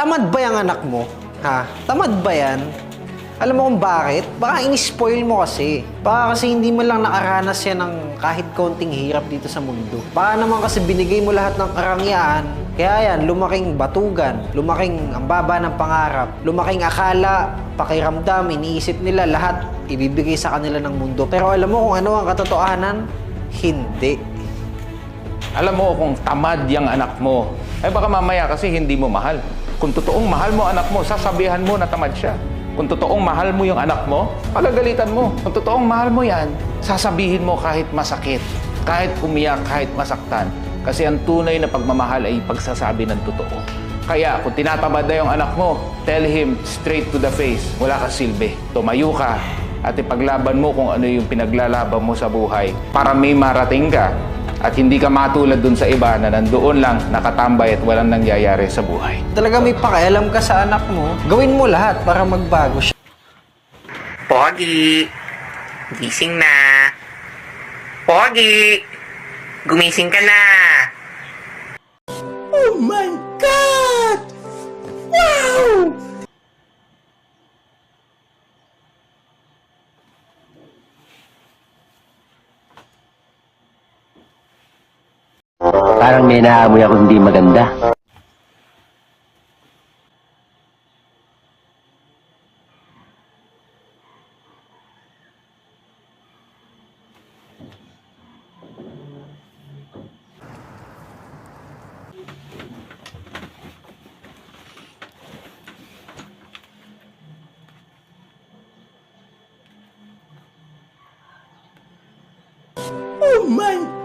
Tamad ba yung anak mo? Ha? Tamad ba yan? Alam mo kung bakit? Baka in-spoil mo kasi. Baka kasi hindi mo lang nakaranas yan ng kahit konting hirap dito sa mundo. Baka naman kasi binigay mo lahat ng karangyaan. Kaya yan, lumaking batugan, lumaking ang baba ng pangarap, lumaking akala, pakiramdam, iniisip nila lahat ibibigay sa kanila ng mundo. Pero alam mo kung ano ang katotohanan? Hindi. Alam mo kung tamad yung anak mo, ay baka mamaya kasi hindi mo mahal. Kung totoong mahal mo anak mo, sasabihan mo na tamad siya. Kung totoong mahal mo yung anak mo, pagagalitan mo. Kung totoong mahal mo yan, sasabihin mo kahit masakit, kahit umiyak, kahit masaktan. Kasi ang tunay na pagmamahal ay pagsasabi ng totoo. Kaya kung tinatamad na yung anak mo, tell him straight to the face, wala ka silbi. Tumayo ka at ipaglaban mo kung ano yung pinaglalaban mo sa buhay para may marating ka at hindi ka matulad dun sa iba na nandoon lang nakatambay at walang nangyayari sa buhay. Talaga may pakialam ka sa anak mo, gawin mo lahat para magbago siya. Pogi! Gising na! Pogi! Gumising ka na! Oh my God! Wow! Parang may naamoy ako hindi maganda. Oh my